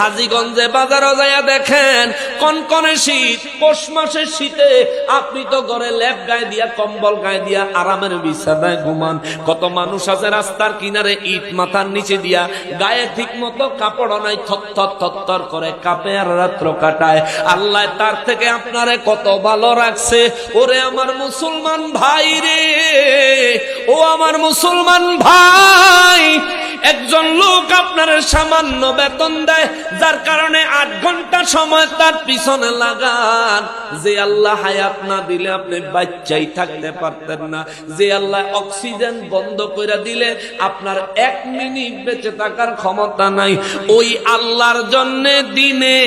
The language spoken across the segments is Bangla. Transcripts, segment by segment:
হাজীগঞ্জে বাজারও যাইয়া দেখেন কনকনে শীত, পৌষ মাসের শীতে আপনি তো ঘরে লেপ গায়ে দিয়া কম্বল গায়ে দিয়া আরামের বিছানায় ঘুমান। কত মানুষ আছে রাস্তার কিনারে ইট মাথার নিচে দিয়া গায়ে ঠিক মতো কাপড় নাই, থর করে কাঁপে আর রাত্র কাটায়। আল্লাহ তার থেকে আপনারে কত ভালো রাখছে। ওরে আমার মুসলমান ভাই রে, ও আমার মুসলমান ভাই, একজন লোক আপনার সামান্য বেতন দেয়, যার কারণে 8 ঘন্টা সময় তার পিছনে লাগান। যে আল্লাহ হায়াত না দিলে আপনি বাচ্চাই থাকতে পারতেন না, যে আল্লাহ অক্সিজেন বন্ধ করে দিলে আপনার 1 মিনিট বেঁচে থাকার ক্ষমতা নাই, ওই আল্লাহর জন্য দিনে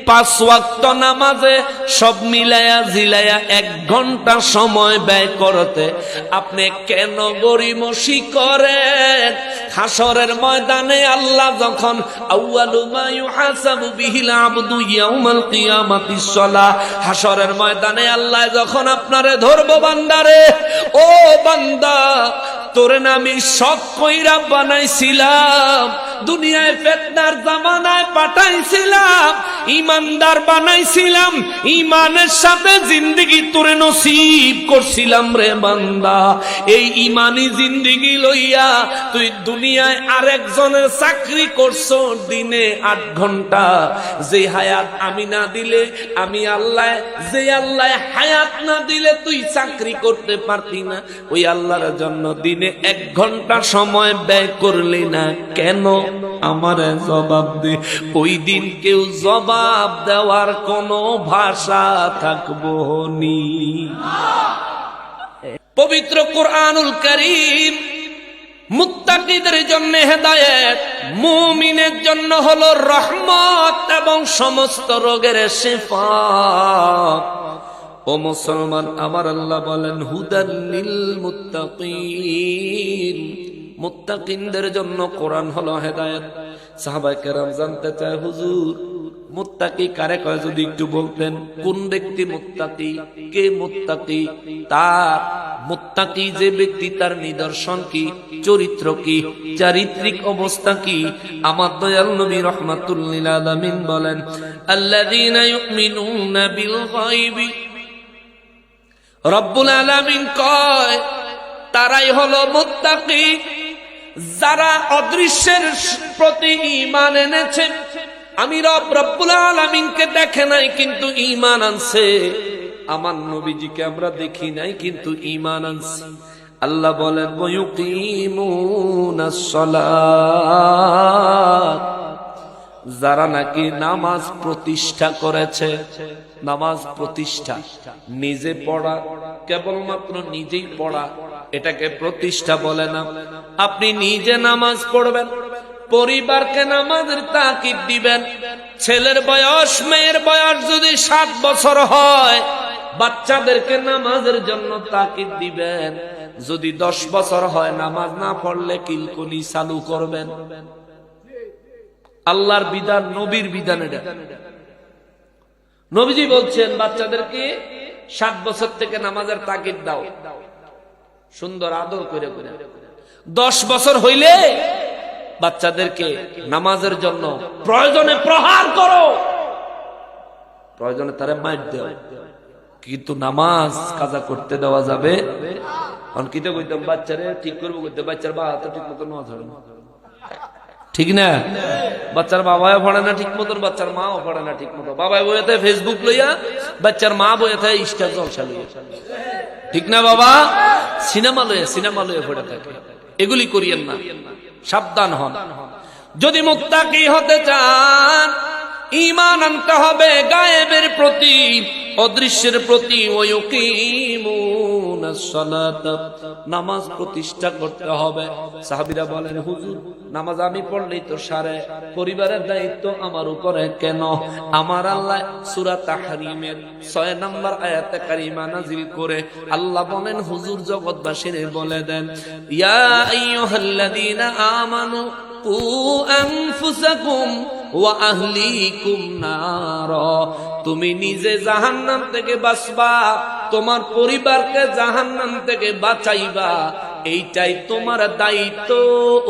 5 ওয়াক্ত নামাজে সব মিলায়া জিলায়া 1 ঘন্টা সময় ব্যয় করতে আপনি কেন গরিমসি করেন? হাসরের ময়দানে আল্লাহ যখন আউয়ালু মা ইউহাসাবু বিহিল আবদু ইয়াউমাল কিয়ামাতিস সালাহ, হাসরের ময়দানে আল্লাহ যখন আপনারে ধরবো, বান্দারে, ও বান্দা, তোরে না আমি শখ কইরা বানাইছিলাম, দুনিয়ায় ফিতনার জামানায় পাঠাইছিলাম, ইমানদার বানাইছিলাম, ইমানের সাথে জিন্দেগি তোরে নসিব করছিলাম রে বান্দা। এই ইমানি জিন্দেগি লইয়া তুই দুনিয়ায় আরেকজনের চাকরি করছো দিনে 8 ঘন্টা। যে হায়াত আমি না দিলে, আমি আল্লাহ, যে আল্লাহ হায়াত না দিলে তুই চাকরি করতে পারতি না, ওই আল্লাহর জন্য দিনে 1 ঘন্টা সময় ব্যয় করলি না কেন? আমারে জবাব দে। ওই দিন কেউ জবাব দেওয়ার কোনো ভাষা থাকবো নি। পবিত্র কুরআনুল কারীম মুত্তাকিদের জন্য হেদায়েত, মুমিনের জন্য হলো রহমত এবং সমস্ত রোগের শিফা। ও মুসলমান, আমার আল্লাহ বলেন হুদাল লিল মুত্তাকিন, মুত্তাকিনদের জন্য কোরআন হলো হেদায়েত। সাহাবায়ে কেরাম জানতে চায়, হুজুর মুত্তাকি কারে কয়, যদি একটু বলতেন। কোন ব্যক্তি মুত্তাকি, কে মুত্তাকি? তার মুত্তাকি যে ব্যক্তি, তার নিদর্শন কি, চরিত্র কি, চারিত্রিক অবস্থা কি? আমার দয়াল নবী রাহমাতুল লিল আলামিন বলেন, আল্লাযীনা ইউমিনুনা বিল গায়বি, রব্বুল আলামিন কয় তারাই হলো মুত্তাকি, যারা অদৃশ্যের প্রতি ঈমান এনেছে। আমি রব্বুল আলামিনকে দেখে নাই কিন্তু ঈমান আনছে, আমার নবীজিকে আমরা দেখি নাই কিন্তু ঈমান আনছে। আল্লাহ বলেন ওয়ায়ুকিমুনাস সালাত, যারা নাকি নামাজ প্রতিষ্ঠা করেছে। নামাজ প্রতিষ্ঠা, নিজে পড়া, কেবলমাত্র নিজেই পড়া, এটাকে প্রতিষ্ঠা বলে না। আপনি নিজে নামাজ পড়বেন, পরিবারকে নামাজের তাকিদ দিবেন। ছেলের বয়স, মেয়ের বয়স যদি 7 বছর হয়, বাচ্চাদেরকে নামাজের জন্য তাকিদ দিবেন। যদি 10 বছর হয়, নামাজ না পড়লে কিলকুলি চালু করবেন। আল্লাহর বিধান, নবীর বিধান এটা। নবীজি বলছেন বাচ্চাদেরকে 7 বছর থেকে নামাজের তাকিদ দাও, সুন্দর আদর করে করে। 10 বছর হইলে বাচ্চাদেরকে নামাজের জন্য প্রয়োজনে প্রহার করো, প্রয়োজনে তারে মাইর দাও, কিন্তু নামাজ কাজা করতে দেওয়া যাবে। অনকিতে কইতাম বাচ্চারে ঠিক করবো, কইতে বাচ্চার বাবা তো ঠিক মতো নামাজ পড়ে না, ঠিক না? বাচ্চার বাবাও পড়ে না ঠিক মতন, বাচ্চার মাও পড়ে না ঠিক মতো। বাবা বইয়ে থাকে ফেসবুক লইয়া, বাচ্চার মা বইয়ে থাকে স্টার জলসা লইয়া, ঠিক না বাবা? সিনেমা লইয়া পড়ে থাকে। এগুলি করিয়েন না, সাবধান হন। যদি মুত্তাকি হতে চান, ঈমান আনতে হবে গায়েবের প্রতি, অদৃশ্যের প্রতি। ওয়ায়ুকিমুনাস সালাত, নামাজ প্রতিষ্ঠা করতে হবে। সাহাবীরা বলেন, হুজুর নামাজ আমি পড়লেই তো সারে, পরিবারের দায়িত্ব আমার উপরে কেন? আমার আল্লাহ সূরা তাহরীমের 6 নম্বর আয়াতে কারিমা নাযিল করে আল্লাহ বলেন, হুজুর জগৎবাসীরে বলে দেন, ইয়া আইয়ুহাল্লাযীনা আমানু কু আনফুসাকুম ওয়া আহলিকুম নারা, তুমি নিজে জাহান্নাম থেকে বাঁচবা, তোমার পরিবারকে জাহান্নাম থেকে বাঁচাইবা, এইটাই তোমার দায়িত্ব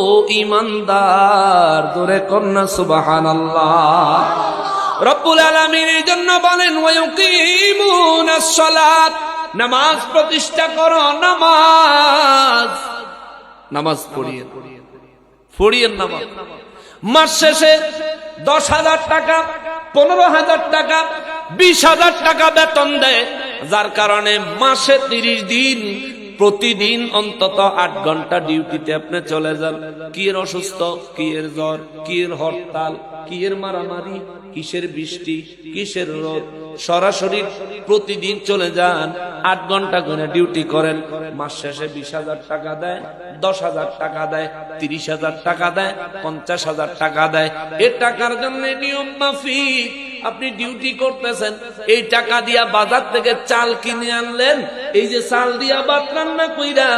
ও ঈমানদার। জোরে কন্যা সুবহানাল্লাহ। রব্বুল আলামিন এই জন্য বলেন ওয়ায়ুকিমুনাস সালাত, নামাজ প্রতিষ্ঠা করো, নামাজ পড়িয়েন নামাজ। মাস শেষে 10,000 টাকা, 15,000 টাকা, 20,000 টাকা বেতন দেয়, যার কারণে মাসে 30 দিন প্রতিদিন অন্তত 8 ঘন্টা ডিউটিতে আপনি চলে যান। কি এর অসুস্থ, কি এর জ্বর, কি এর হরতাল, কি এর মারামারি, কিসের বৃষ্টি, কিসের রোদ, সরাসরি প্রতিদিন চলে যান, 8 ঘন্টা করে ডিউটি করেন। মাস শেষে 20,000 টাকা দেয়, 10,000 টাকা দেয়, 30,000 টাকা দেয়, 50,000 টাকা দেয়। এ টাকার জন্য নিয়ম মাফিক আপনি ডিউটি করতেছেন। এই টাকা দিয়া বাজার থেকে চাল কিনে আনলেন, এই যে চাল দিয়া ভাত রান্না কইরা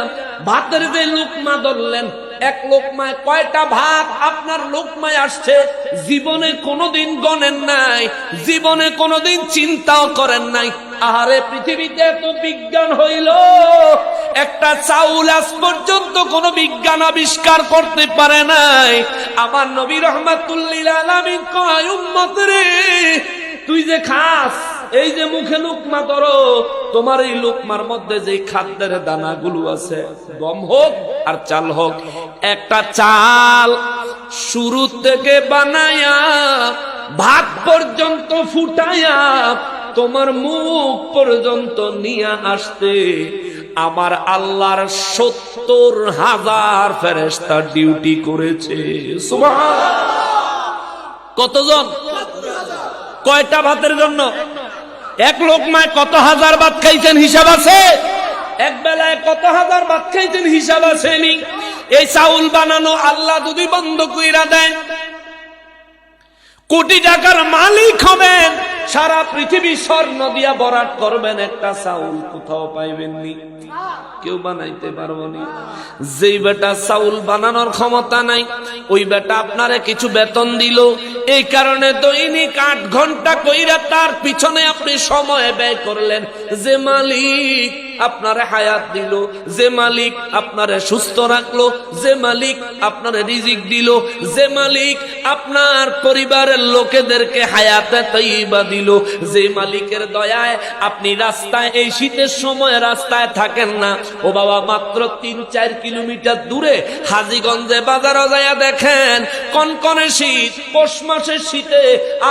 ভাতের যে লুকমা ধরলেন, এক লোকমায় কয়টা ভাত আপনার লোকমায় আসছে জীবনে কোনোদিন গণেন নাই, জীবনে কোনোদিন চিন্তাও করেন নাই। আহারে, পৃথিবীতে এত বিজ্ঞান হইল, একটা চাউল আজ পর্যন্ত কোন বিজ্ঞান আবিষ্কার করতে পারে নাই। আমার নবী রাহমাতুল লিল আলামিন কয়, উম্মত রে, তুই যে খাস, এই যে মুখে লুকমা ধরো, তোমার এই লুকমার মধ্যে যে খাদ্যের দানাগুলো আছে, গম হোক আর চাল হোক, একটা চাল শুরু থেকে বানায়া ভাত পর্যন্ত ফুটায়া তোমার মুখ পর্যন্ত নিয়ে আসতে আমার আল্লাহর 70,000 ফেরেশতা ডিউটি করেছে। সুবহানাল্লাহ। কতজন? কয়টা ভাতের জন্য? এক লোকমায় কত হাজার ভাত খাইছেন হিসাব আছে? এক বেলায় কত হাজার ভাত খাইছেন হিসাব আসেনি? এই চাউল বানানো আল্লাহ যদি বন্ধ কইরা দেন, কোটি টাকার মালিক হবেন, সারা পৃথিবী স্বর্ণ দিয়া বরাট করবেন, একটা চাউল কোথাও পাইবেননি, কেউ বানাইতে পারবনি। যেই বেটা চাউল বানানোর ক্ষমতা নাই, ওই বেটা আপনারে কিছু বেতন দিল, এই কারণে দৈনিক 8 ঘন্টা কইরা তার পিছনে আপনি সময় ব্যয় করলেন। যে মালিক আপনারে হায়াত দিল, যে মালিক আপনারে সুস্থ রাখলো, যে মালিক আপনারে রিজিক দিল, যে মালিক আপনার পরিবারের লোকেদেরকে হায়াতে তৈবা দিল, যে মালিকের দয়ায় আপনি রাস্তায় এই শীতের সময় রাস্তায় থাকেন না। ও বাবা, মাত্র 3-4 কিলোমিটার দূরে হাজীগঞ্জে বাজারে যায়া দেখেন, কনকনে শীত, পৌষ মাসের শীতে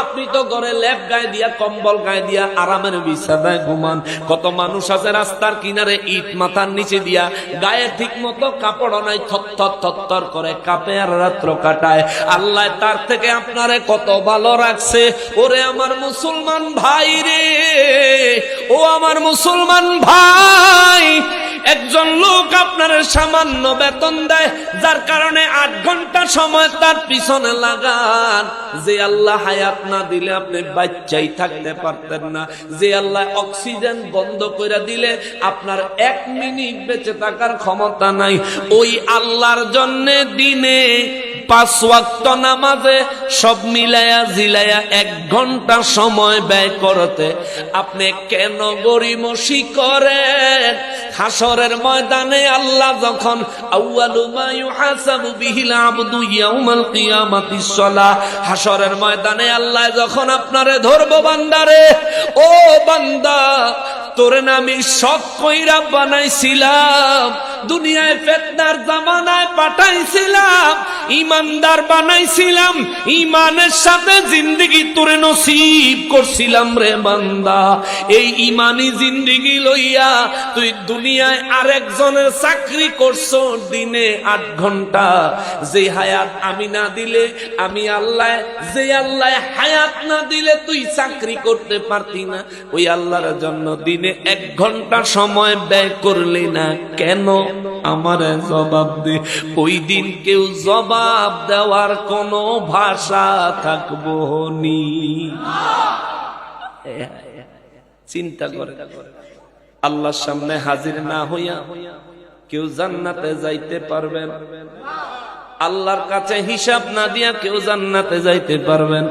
আপনি তো ঘরে লেপ গায়ে দিয়া, কম্বল গায়ে দিয়া আরামের বিছানায় ঘুমান। কত মানুষ আছে রাস্তার কিনারে ইট মাথার নিচে দিয়া, গায়ে ঠিক মতো কাপড় নাই, থর করে কাঁপে আর রাত্র কাটায়। আল্লাহ তার থেকে আপনারে কত ভালো রাখছে। ওরে আমার মুসলমান ভাই রে, ও আমার মুসলমান ভাই, একজন লোক আপনার সামান্য বেতন দেয়, যার কারণে 8 ঘন্টা সময় তার পিছনে লাগান। যে আল্লাহ হায়াত না দিলে আপনি বাচ্চাই থাকতে পারতেন না, যে আল্লাহ অক্সিজেন বন্ধ করে দিলে আপনার 1 মিনিট বেঁচে থাকার ক্ষমতা নাই, ওই আল্লাহর জন্য দিনে 5 ওয়াক্ত নামাজে সব মিলায়া জিলায়া 1 ঘন্টা সময় ব্যয় করতে আপনি কেন গরিমসি করেন? হাসরের ময়দানে আল্লাহ যখন আউয়ালু মা ইউহাসাবু বিহিল আবদু ইয়াউমাল কিয়ামাতিস সালাহ, হাসরের ময়দানে আল্লাহ যখন আপনারে ধরবো, বান্দারে, ও বান্দা, তোরে না আমি শখ কইরা বানাইছিলাম, দুনিয়ায় ফিতনার জামানায় পাঠাইছিলাম, ইমানদার বানাইছিলাম, ইমানের সাথে জিন্দেগি তোরে নসিব করছিলাম রে বান্দা। এই ইমানি জিন্দেগি লইয়া তুই দুনিয়ায় আরেকজনের চাকরি করছো দিনে 8 ঘন্টা। যে হায়াত আমি না দিলে, আমি আল্লাহ, যে আল্লাহ হায়াত না দিলে তুই চাকরি করতে পারতি না, ওই আল্লাহর জন্য দিনে 1 ঘন্টা সময় ব্যয় করলি না কেন? আমারে জবাব দে। ওই দিন কেউ জবাব দেওয়ার কোন ভাষা থাকবো নি? চিন্তা করে, আল্লাহর সামনে হাজির না হইয়া কেউ জান্নাতে যাইতে পারবেন? আল্লাহর কাছে হিসাব না দিয়া কেউ জান্নাতে যাইতে পারবেন?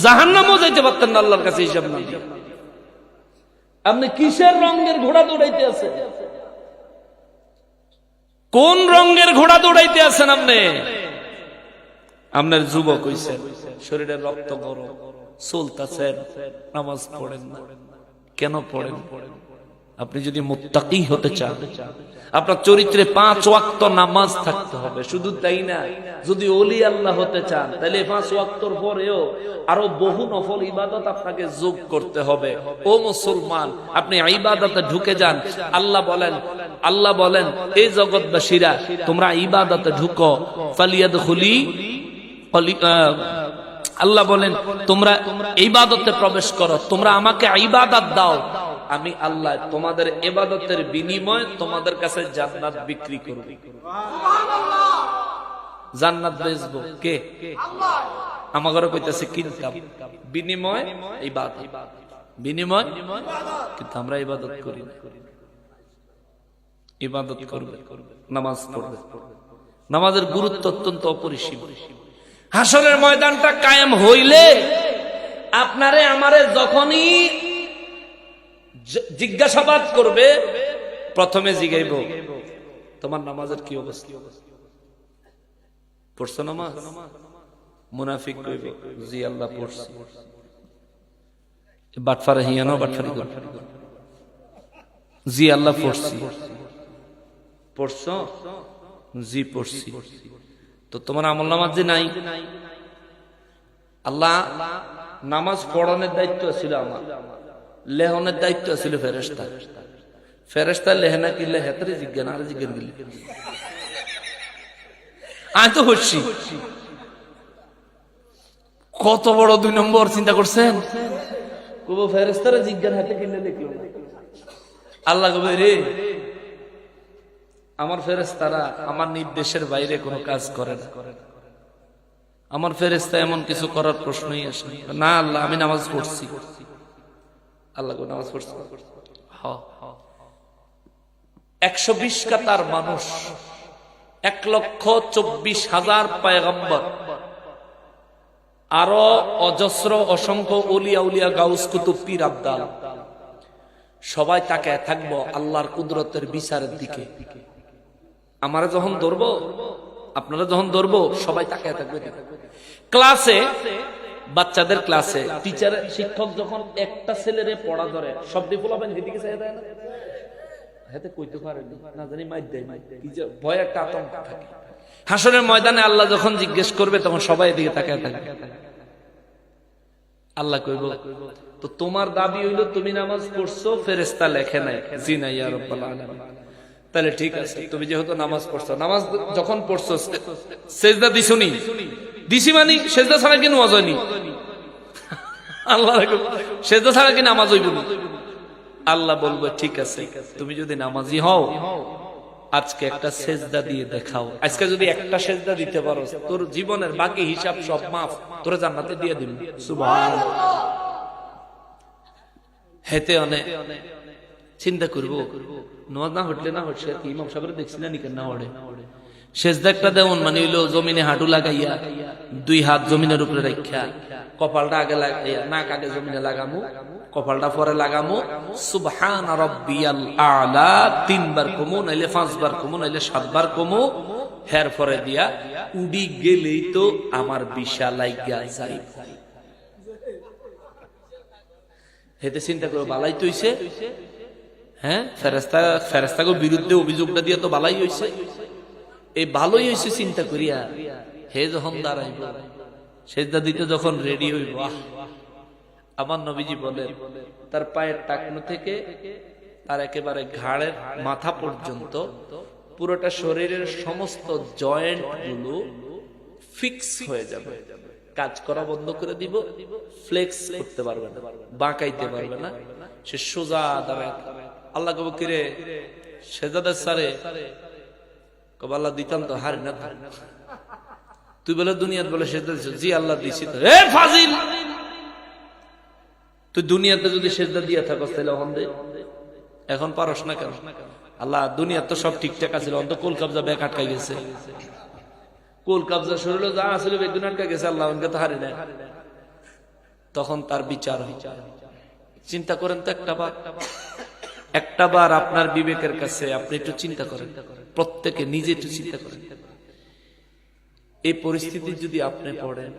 জাহান্নামও যাইতে পারতেন না আল্লাহর কাছে হিসাব না দিয়া। আপনি কিসের রঙের ঘোড়া দৌড়াইতে আছে? কোন রঙের ঘোড়া দৌড়াইতে আছেন আপনি? আপনার যুবক হইছেন, শরীরের রক্ত গরম, চলতেছেন, নামাজ পড়েন না। কেন পড়েন? আপনি যদি মুত্তাকি হতে চান, আপনার চরিত্রে 5 ওয়াক্ত নামাজ থাকতে হবে। শুধু তাই না, যদি ওলি আল্লাহ হতে চান তাহলে 5 ওয়াক্তর পরেও আরো বহু নফল ইবাদত আপনাকে যোগ করতে হবে। ও মুসলমান, আপনি ইবাদতে ঢুকে যান। আল্লাহ বলেন এই জগৎবাসীরা তোমরা ইবাদতে ঢুকো, ফালিয়াদখুলি, আল্লাহ বলেন তোমরা ইবাদতে প্রবেশ করো, তোমরা আমাকে ইবাদত দাও, আমি আল্লাহ তোমাদের ইবাদতের বিনিময়ে তোমাদের কাছে জান্নাত বিক্রি করব। জান্নাত বেচবো কে? আল্লাহ। আমাগরে কইতাছে কিনতাম, বিনিময় ইবাদত, বিনিময় কিন্তু আমরা ইবাদত করি না। ইবাদত করবে, নামাজ পড়বে। নামাজের গুরুত্ব অত্যন্ত অপরিসীম। হাসরের ময়দানটা কায়েম হইলে আপনারে আমারে যখনই জিজ্ঞাসাবাদ করবে, প্রথমে জিগাইব তোমার নামাজের কি অবস্থা, পড়ছো নামাজ? মুনাফিক কইব জি আল্লাহ পড়ছি। বাটফারে হিয়ানো বাটফারি করবে, জি আল্লাহ পড়ছি। পড়ছো? জি পড়ছি। তো তোমার আমল নামাজ যে নাই? আল্লাহ নামাজ পড়ানোর দায়িত্ব ছিল আমার, লেহনের দায়িত্ব ছিল ফেরেশতা। ফেরেশতা লেহনা কি লেহেতরে জিজ্ঞান আর জিজ্ঞান গেলি আমি তো হচ্ছি। কত বড় 2 নম্বর চিন্তা করছেন? কবো ফেরেশতারে জিজ্ঞান হাতে কিনে দেখলো। আল্লাহ কবে রে আমার ফেরেশতারা আমার নির্দেশের বাইরে কোনো কাজ করে না। আমার ফেরেশতা এমন কিছু করার প্রশ্নই আসে না। আল্লাহ আমি নামাজ পড়ছি। আল্লাহ নামাজ পড়ছি। 120 কাতার মানুষ, 1,24,000 পয়গম্বর, আরো অজস্র অসংখ্য ওলিয়া উলিয়া গাউস কুতুব পীর আব্দাল, সবাই তাকায় থাকবো আল্লাহর কুদরতের বিচারের দিকে। আমারা যখন ধরবো, আপনারা যখন ধরবো, সবাই তাকায় থাকবে। ক্লাসে, বাচ্চাদের ক্লাসে টিচার শিক্ষক যখন একটা ছেলেরে পড়া ধরে, সব ডিপ্লোমেন্ট দিকে চাই দেয় না, হাতে কইতে পারেনি না জানি মাইর দেয়, ভয় একটা আতঙ্ক থাকে। হাসরের ময়দানে আল্লাহ যখন জিজ্ঞেস করবে তখন সবাই এদিকে তাকায় থাকবে। আল্লাহ কইব তো তোমার দাবি হইলো তুমি নামাজ পড়ছো, ফেরেশতা লেখে নাই। জি না ইয়া রাব্বাল আলামিন। তাহলে ঠিক আছে, তুমি যেহেতু নামাজ পড়ছো, নামাজ যখন পড়ছো সেজদা দিছনি? দিছি মানে সেজদা ছাড়া কি নামাজ হয়নি? আল্লাহ সেজদা ছাড়া কি নামাজ হইব না? আল্লাহ বলবো ঠিক আছে, তুমি যদি নামাজি হও আজকে একটা সেজদা দিয়ে দেখাও। আজকে যদি একটা সেজদা দিতে পারো, তোর জীবনের বাকি হিসাব সব মাফ, তোরা জান্নাতে দিয়ে দিবি। সুবহানাল্লাহ। হেতে অনেক চিন্তা করবো, নামাজ না হটলে না হচ্ছে কি ইমাম সাহেবের দেখছি না নিকেন না হড়ে সেজদা একটা দেওন মানে হইলো জমিনে হাঁটু লাগাইয়া 2 হাত জমিনের উপরে রাখা, কপালটা আগে লাগাইয়া, নাক আগে জমিনে লাগামু, কপালটা পরে লাগামু, সুবহান রাব্বিয়াল আলা 3 বার কমু, নাইলে 5 বার কমু, নাইলে 7 বার কমু, হের পরে দিয়া উডি গেলেই তো আমার বিশা লাইগা যাই। হেতে চিন্তা করো বালাই তো হইছে। হ্যাঁ, ফেরেশতার বিরুদ্ধে অভিযোগটা দিয়ে তো বালাই হইছে। এই ভালোই হইছে চিন্তা করিয়া হে যখন দাঁড়াইব, সেজদা দিতে যখন রেডি হইব, আমার নবীজি বলেন তার পায়ের টাকনো থেকে তার একেবারে ঘাড়ের মাথা পর্যন্ত পুরোটা শরীরের সমস্ত জয়েন্ট গুলো ফিক্স হয়ে যাবে, কাজ করা বন্ধ করে দিব, ফ্লেক্স করতে পারবে না, বাঁকাইতে পারবে না, সে সোজা দাঁড়ায়। আল্লাহ কব কিরে সেজদার সারে, কব আল্লাহ দিতাম তো, হার না তুই বলে দুনিয়াত বলে সেজদা দিছ? জি আল্লাহ দিছি। তো এ ফাজিল, তুই দুনিয়াতে যদি সেজদা দিয়া থাকস তাহলে এখন পারস না কেন? আল্লাহ দুনিয়ার তো সব ঠিকঠাক আছিল, অন্ত কোল কাবজা ব্যাগ আটকাই গেছে, কোল কাবজা শরীরে যা আসলে বেগুন আটকা গেছে, আল্লাহ অনকে তো হারি নাই। তখন তার বিচার চিন্তা করেন তো একটা বার আপনার বিবেকের কাছে আপনি একটু চিন্তা করেন। প্রত্যেকে নিজে একটু চিন্তা করেন, এই পরিস্থিতি যদি আপনি পড়েন,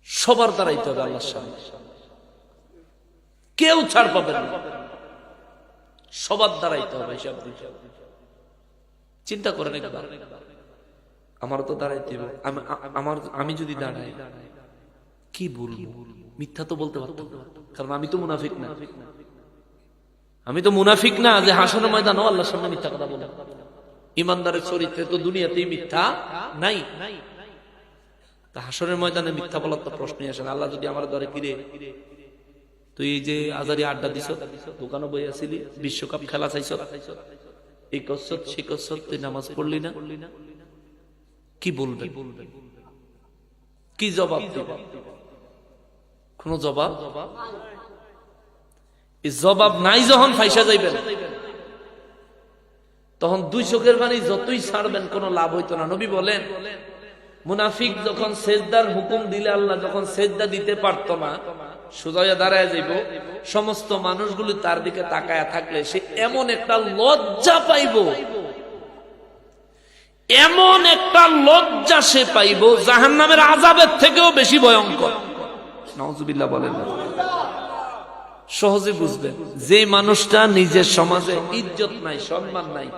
সবার দাঁড়াইতে হবে আল্লাহর সামনে, কেউ ছাড় পাবেন না, সবার দাঁড়াইতে হবে। চিন্তা করেন একবার, আমার তো দাঁড়াইতে হবে, আমি যদি দাঁড়াই কি বলবো? মিথ্যা তো বলতে পারতাম না, কারণ আমি তো মুনাফিক না। আমি তো মুনাফিক না যে হাসরের ময়দানেও আল্লাহর সামনে মিথ্যা কথা বলে। ইমানদারের চরিত্রে তো দুনিয়াতেই মিথ্যা নাই। তা হাসরের ময়দানে মিথ্যা বলার তো প্রশ্নই আসে না। আল্লাহ যদি আমার ধরে, কিরে তুই এই যে আজারি আড্ডা দিছ, দোকানে বই আসিলি, বিশ্বকাপ খেলা চাইছ, এই কসরত সে কসরত, তুই নামাজ পড়লি না, কি বলবে? কি জবাব দিবে? কোন জবাব? এই জবাব নাই যখন ফাইসা যাইবেন, তখন দুই চোখের পানি যতই ছাড়বেন কোনো লাভ হইতো না। নবী বলেন, মুনাফিক যখন সেজদার হুকুম দিলে আল্লাহ যখন সেজদা দিতে পারতো না, সোজা হয়ে দাঁড়ায় যাইব, সমস্ত মানুষগুলি তার দিকে তাকায়া থাকলে সে এমন একটা লজ্জা পাইব, এমন একটা লজ্জা সে পাইব, জাহান্নামের আযাবের থেকেও বেশি ভয়ঙ্কর। নাউজুবিল্লাহ বলেন না। সহজে বুঝবেন, যে মানুষটা নিজের সমাজে ইজ্জত নাই, সম্মান নাই,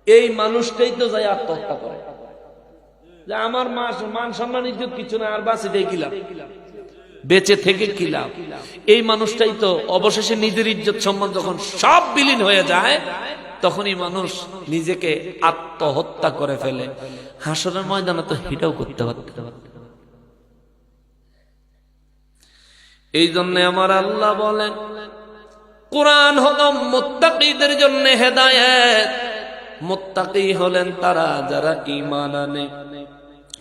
এই মানুষটাই তো যায় আত্মহত্যা করে, যে আমার মান সম্মান ইজ্জত কিছু না, আর বাঁচে দিয়ে কিলাম, বেঁচে থেকে কিলাম। এই মানুষটাই তো অবশেষে নিজের ইজ্জত সম্মান যখন সব বিলীন হয়ে যায়, তখনই মানুষ নিজেকে আত্মহত্যা করে ফেলে। হাসরের ময়দানে তো এটাও করতে পারত। এই জন্য আমার আল্লাহ বলেন, কোরআন হলো মুত্তাকিদের জন্য হেদায়েত। মুত্তাকি হলেন তারা যারা ঈমান আনে,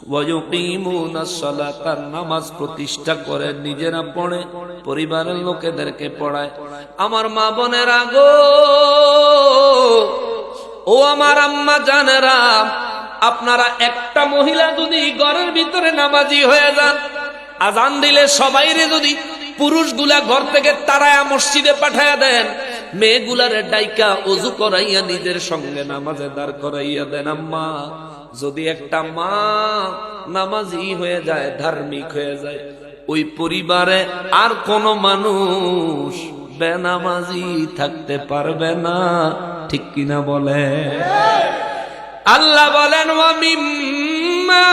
ওয়া ইউকিমুনাস সালাতা, নামাজ প্রতিষ্ঠা করে, নিজেরা পড়ে, পরিবারের লোকেদেরকে পড়ায়। আমার মা বোনেরা গো, ও আমার আম্মা জানেরা, আপনারা একটা মহিলা যদি ঘরের ভিতরে নামাজি হয়ে যান, আজান দিলে সবাইরে যদি পুরুষগুলা ঘর থেকে তারায়া মসজিদে পাঠায়া দেন, মেয়েগুলারে ডাইকা ওযু করাইয়া নিজের সঙ্গে নামাজে দাঁড় করাইয়া দেন। আম্মা, যদি একটা মা নামাজি হয়ে যায়, ধার্মিক হয়ে যায়, ওই পরিবারে আর কোন মানুষ বেনামাজি থাকতে পারবে না। ঠিক কিনা বলে? আল্লাহ বলেন, ওয়া মিম্মা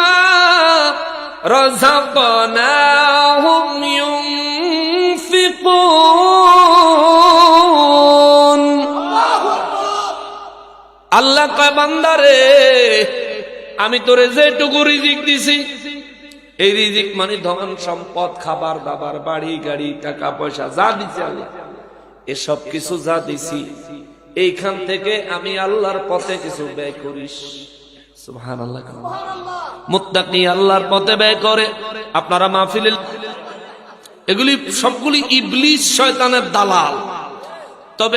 রাযাকনাহুম ইউনফিকুন। আল্লাহ কয়, বান্দারে আমি তোরে যেটুকু রিজিক দিছি, এই রিজিক মানে ধন সম্পদ, খাবার দাবার, বাড়ি গাড়ি, টাকা পয়সা যা দিছি আল্লাহ, এসব কিছু যা দিছি, এইখান থেকে আমি আল্লাহর পথে কিছু ব্যয় করিস। সুবহানাল্লাহ। মুত্তাকি আল্লাহর পথে ব্যয় করে। আপনারা মাহফিলে এগুলি সবগুলি ইবলিস শয়তানের দালাল।